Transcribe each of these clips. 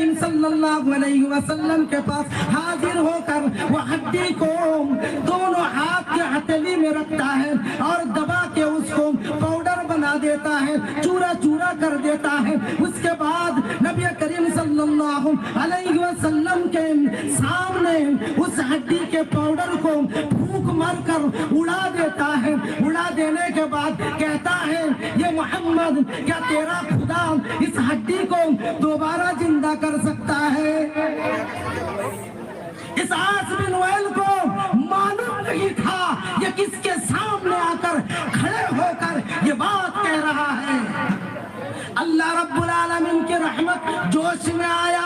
کریم صلی اللہ علیہ وسلم کے پاس حاضر ہو کر وہ ہڈی کو دونوں ہاتھ کے ہتھیلی میں رکھتا ہے اور دبا کے اس کو پاؤڈر بنا دیتا ہے، چورا چورا کر دیتا ہے۔ اس کے بعد نبی کریم صلی اللہ علیہ وسلم کے سامنے اس ہڈی کے پاؤڈر کو پھونک مار کر اڑا دیتا ہے۔ اڑا دینے کے بعد کہتا ہے یہ محمد، کیا تیرا خدا اس ہڈی کو دوبارہ زندہ کر سکتا ہے؟ اس عاص بن وائل کو معلوم نہیں تھا یہ کس کے سامنے آ کر کھڑے ہو کر یہ بات کہہ رہا ہے۔ اللہ رب العالمین کی رحمت جوش میں آیا۔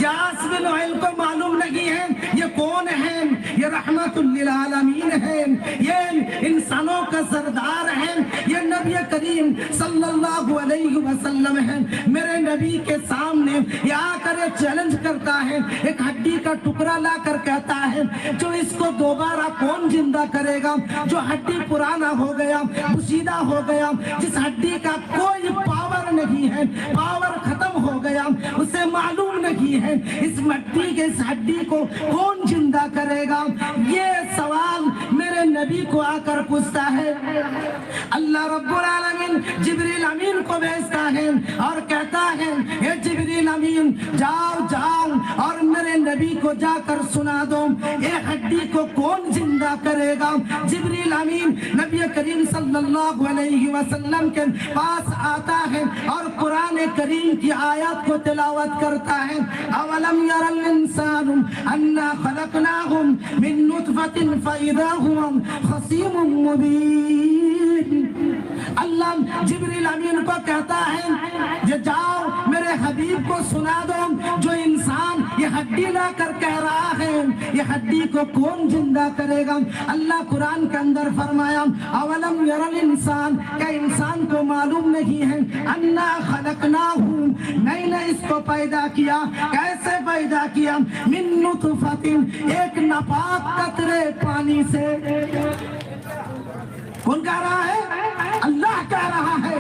عاص بن وائل کو معلوم نہیں ہے یہ کون ہے، یہ رحمت للعالمین ہے، یہ انسانوں کا سردار ہے، یہ نبی کریم صلی اللہ علیہ وسلم ہے۔ میرے نبی کے سامنے یہ آ کر چیلنج کرتا ہے، ایک ہڈی کا ٹکڑا لا کر کہتا ہے جو اس کو دوبارہ کون زندہ کرے گا؟ جو ہڈی پرانا ہو گیا، پوشیدہ ہو گیا، جس ہڈی کا کوئی پاور نہیں ہے، پاور ختم ہو گیا، اسے معلوم نہیں ہے اس مٹی کے اس ہڈی کو کون زندہ کرے گا؟ یہ سوال میرے نبی کو آ کر پوچھتا ہے۔ اللہ رب العالمین جبریل امین کو بھیجتا ہے اور کہتا ہے اے جبریل امین جاؤ جاؤ اور میرے نبی کو جا کر سنا دو یہ ہڈی کو کون زندہ کرے گا۔ جبریل امین نبی کریم صلی اللہ علیہ وسلم کے پاس آتا ہے اور قرآن کریم کی آیات کو تلاوت کرتا ہے۔ اولم یر الانسان انا خلقناہم من نطفۃ فاذا ھم خصیم مبین۔ اللہ جبریل امین کو کہتا ہے کہ جاؤ میرے حبیب کو سنا دو جو انسان یہ ہڈی لا کر کہہ رہا ہے یہ ہڈی کو کون زندہ کرے گا۔ اللہ قرآن کے اندر فرمایا اولم یر الانسان، کہ انسان کو معلوم نہیں ہے انا خلقناہ، میں نے اس کو پیدا کیا۔ کیسے پیدا کیا؟ من نطفۃ، ایک ناپاک قطرے پانی سے۔ کون کہہ رہا ہے؟ اللہ کہہ رہا ہے۔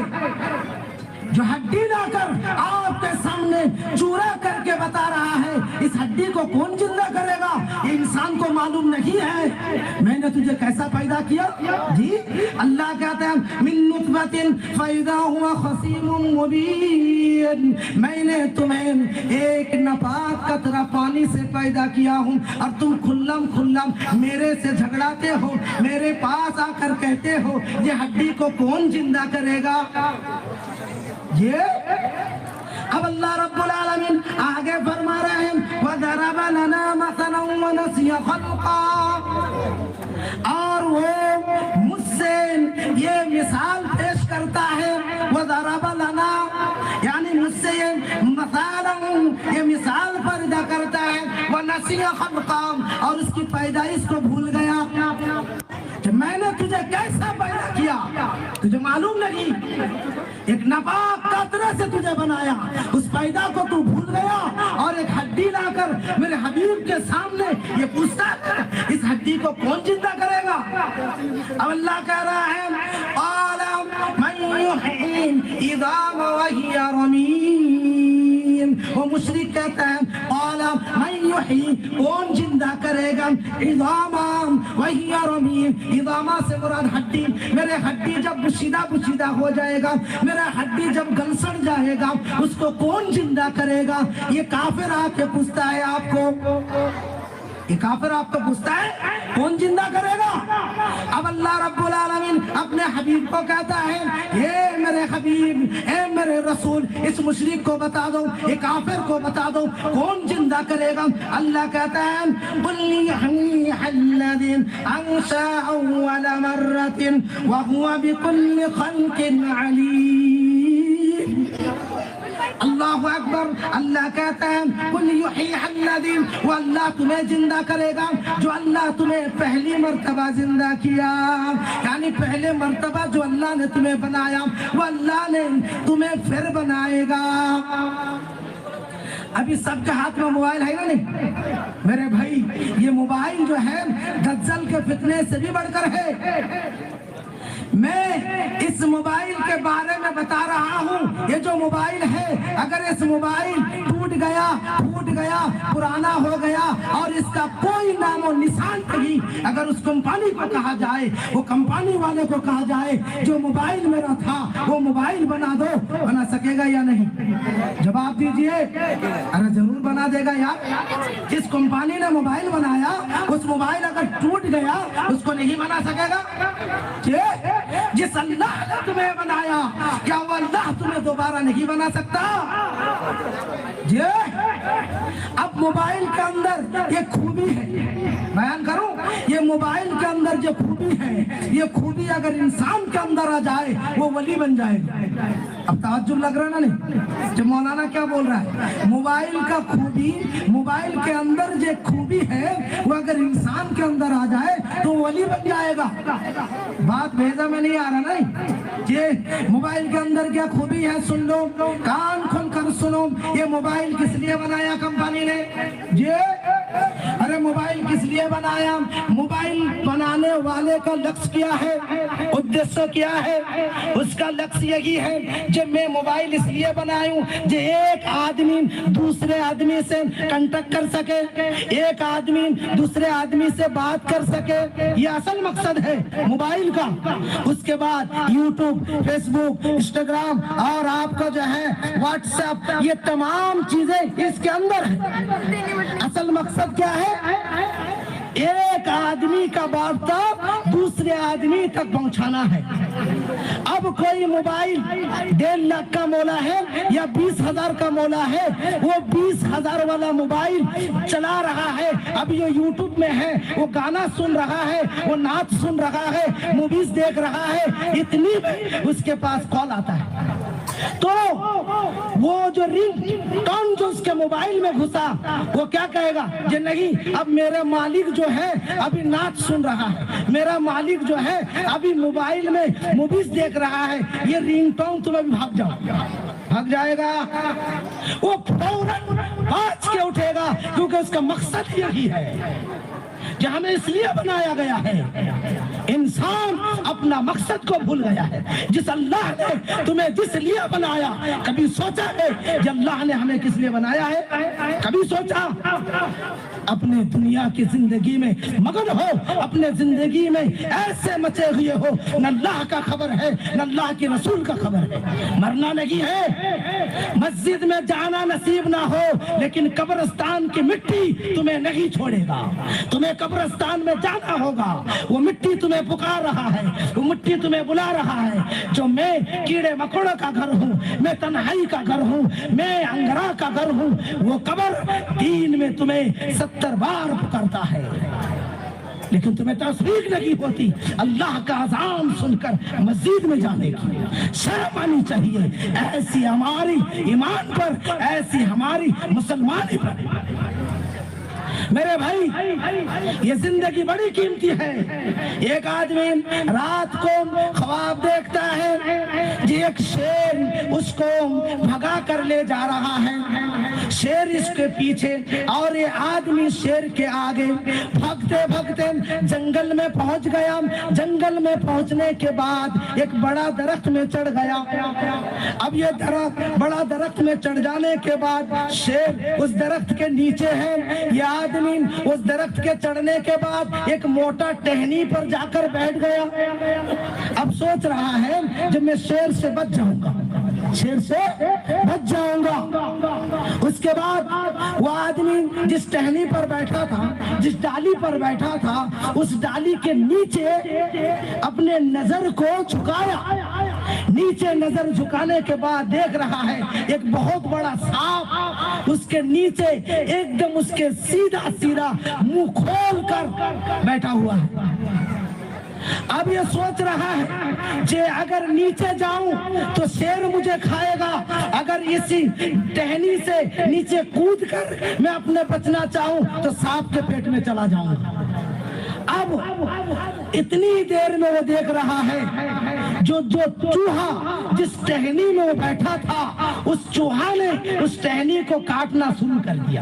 جو ہڈی لا کر آپ کے سامنے چورا کر کے بتا رہا ہے اس ہڈی کو کون زندہ کرے گا، یہ انسان کو معلوم نہیں ہے میں نے تجھے کیسا پیدا کیا؟ جی اللہ کہتے ہیں من نطفۃ فاذا ھو خصیم مبین، میں نے تمہیں ایک ناپاک قطرہ پانی سے پیدا کیا ہوں اور تم کھلم کھلم میرے سے جھگڑاتے ہو، میرے پاس آ کر کہتے ہو یہ ہڈی کو کون زندہ کرے گا۔ یہ اب اللہ رب العالمین آگے فرما رہے ہیں وَضَرَبَ لَنَا مَثَلًا وَنَسِيَ خَلْقًا، اور وہ مجھ سے یہ مثال پیش کرتا ہے۔ وَضَرَبَ لَنَا یعنی مجھ سے یہ مثالاً، یہ مثال پیدا کرتا ہے۔ وَنَسِيَ خَلْقًا، اور اس کی پیدائش کو بھول گیا کہ میں نے تجھے کیسا پیدا کیا، تجھے معلوم نہیں، ایک ناپاک قطرے سے تجھے بنایا، اس پیدا کو تو بھول گیا اور ایک ہڈی لا کر میرے حبیب کے سامنے یہ پوچھتا ہے اس ہڈی کو کون زندہ کرے گا۔ اب اللہ کہہ رہا ہے قال من یحیی العظام وہی رمیم، وہ مشرک کہتا ہے قال من یحیی، کون زندہ کرے گا، العظام وہی رمیم، عظام سے مراد ہڈی، میرے ہڈی جب بشیدہ ہو جائے گا، میرا ہڈی جب گلسڑ جائے گا اس کو کون زندہ کرے گا۔ یہ کافر آ کے پوچھتا ہے آپ کو، یہ کافر آپ کو پوچھتا ہے کون زندہ کرے گا۔ اب اللہ رب العالمین اپنے حبیب کو کہتا ہے اے میرے حبیب، اے میرے رسول، اس مشرک کو بتا دو، یہ کافر کو بتا دو کون زندہ کرے گا۔ اللہ کہتا ہے قُلْ يُحْيِيهَا الَّذِي أَنشَأَهَا أَوَّلَ مَرَّةٍ وَهُوَ بِكُلِّ خَلْقٍ عَلِيمٌ۔ اللہ اکبر۔ اللہ کہتا ہے قُلْ يُحْيِيهَا الَّذِي، وہ اللہ تمہیں زندہ کرے گا جو اللہ تمہیں پہلی مرتبہ زندہ کیا، یعنی پہلے مرتبہ جو اللہ نے تمہیں بنایا وہ اللہ نے تمہیں پھر بنائے گا۔ ابھی سب کے ہاتھ میں موبائل ہے نا نہیں میرے بھائی، یہ موبائل جو ہے دجال کے فتنے سے بھی بڑھ کر ہے۔ میں اس موبائل کے بارے میں بتا رہا ہوں. یہ جو موبائل ہے اگر اس موبائل ٹوٹ گیا پھوٹ گیا پرانا ہو گیا اور اس کا کوئی نام و نشان نہیں, اگر اس کمپنی کو کہا جائے, وہ کمپنی والے کو کہا جائے جو موبائل میرا تھا وہ موبائل بنا دو, بنا سکے گا یا نہیں؟ جواب دیجئے. ارے ضرور بنا دے گا یار. جس کمپنی نے موبائل بنایا اس موبائل اگر ٹوٹ گیا اس کو نہیں بنا سکے گا؟ جس اللہ نے تمہیں بنایا کیا وہ اللہ تمہیں دوبارہ نہیں بنا سکتا؟ جی اب موبائل کے اندر یہ خوبی ہے, بیان کروں, یہ موبائل کے اندر جو خوبی ہے, یہ خوبی اگر انسان کے اندر آ جائے وہ ولی بن جائے گا. اب تعجب لگ رہا نا نہیں جو مولانا کیا بول رہا ہے؟ موبائل کا خوبی, موبائل کے اندر جو خوبی ہے وہ اگر انسان کے اندر آ جائے تو ولی بن جائے گا. بات بھیجا میں نہیں آ رہا نہیں جی. موبائل کے اندر کیا خوبی ہے سن لو, کان کھول کر سنو. یہ موبائل کس لیے بنایا کمپنی نے جی؟ ارے موبائل کس لیے بنایا؟ موبائل بنانے والے کا لکش کیا ہے, ادیشیہ کیا ہے؟ اس کا لکش یہی ہے جب میں موبائل اس لیے بنایا ہوں جو ایک آدمی دوسرے آدمی سے کنٹیکٹ کر سکے, ایک آدمی دوسرے آدمی سے بات کر سکے. یہ اصل مقصد ہے موبائل کا. اس کے بعد یوٹیوب, فیس بک, انسٹاگرام اور آپ کا جو ہے واٹس ایپ, یہ تمام چیزیں اس کے اندر ہیں. اصل مقصد کیا ہے؟ ایک آدمی کا بارتا دوسرے آدمی تک پہنچانا ہے. اب کوئی موبائل 1.5 لاکھ کا مولا ہے یا 20,000 کا مولا ہے, وہ 20,000 والا موبائل چلا رہا ہے. اب یہ یوٹیوب میں ہے, وہ گانا سن رہا ہے, وہ نعت سن رہا ہے, موویز دیکھ رہا ہے, اتنی میں اس کے پاس کال آتا ہے. تو وہ جو رنگ ٹون جو اس کے موبائل میں گھسا وہ کیا کہے گا کہ نہیں اب میرا مالک جو ہے ابھی نعت سن رہا ہے, میرا مالک جو ہے ابھی موبائل میں موویز دیکھ رہا ہے, یہ رنگ ٹون تم ابھی بھاگ جاؤ. بھاگ جائے گا, وہ فوراً بھاج کے اٹھے گا, کیونکہ اس کا مقصد یہی ہے جو ہمیں اس لیے بنایا گیا ہے. انسان اپنا مقصد کو بھول گیا ہے. جس اللہ نے تمہیں جس لیے بنایا کبھی سوچا ہے کہ اللہ نے ہمیں کس لیے بنایا ہے؟ کبھی سوچا؟ اپنے دنیا کی زندگی میں مگن ہو, اپنے زندگی میں ایسے مچے ہوئے ہو, نہ اللہ کا خبر ہے نہ اللہ کے رسول کا خبر ہے. مرنا نہیں ہے, مسجد میں جانا نصیب نہ ہو, لیکن قبرستان کی مٹی تمہیں نہیں چھوڑے گا. تمہیں قبرستان میں جانا ہوگا. وہ مٹی تمہیں پکار رہا ہے, وہ مٹی تمہیں بلا رہا ہے. جو میں کیڑے مکوڑوں کا گھر ہوں, میں تنہائی کا گھر ہوں, میں انگرا کا گھر ہوں, وہ قبر دین میں تمہیں 70 بار پکارتا ہے, لیکن تمہیں تصدیق نہیں ہوتی اللہ کا اذان سن کر مسجد میں جانے کی. شرم آنی چاہیے ایسی ہماری ایمان پر, ایسی ہماری مسلمانی پر. میرے بھائی یہ زندگی بڑی قیمتی ہے. ایک آدمی رات کو خواب دیکھتا ہے جی ایک شیر اس کو بھگا کر لے جا رہا ہے, شیر اس کے پیچھے اور یہ آدمی شیر کے آگے. بھگتے بھگتے جنگل میں پہنچ گیا. جنگل میں پہنچنے کے بعد ایک بڑا درخت میں چڑھ گیا. اب یہ درخت بڑا درخت میں چڑھ جانے کے بعد شیر اس درخت کے نیچے ہے. یہ آدمی اس درخت کے چڑھنے کے بعد ایک موٹا ٹہنی پر جا کر بیٹھ گیا. اب سوچ رہا ہے جب میں شیر سے بچ جاؤں گا, شیر سے بچ جاؤں گا. اس کے بعد وہ آدمی جس ٹہنی پر بیٹھا تھا, جس ڈالی پر بیٹھا تھا, اس ڈالی کے نیچے اپنے نظر کو جھکایا. نیچے نظر جھکانے کے بعد دیکھ رہا ہے ایک بہت بڑا سانپ اس کے نیچے ایک دم اس کے سیدھا سیدھا منہ کھول کر بیٹھا ہوا ہے. اب یہ سوچ رہا ہے کہ اگر نیچے جاؤں تو شیر مجھے کھائے گا, اگر اسی ٹہنی سے نیچے کود کر میں اپنے بچنا چاہوں تو سانپ کے پیٹ میں چلا جاؤں گا. اب اتنی دیر میں وہ دیکھ رہا ہے جو چوہا جس ٹہنی میں وہ بیٹھا تھا اس چوہا نے اس ٹہنی کو کاٹنا شروع کر دیا.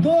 2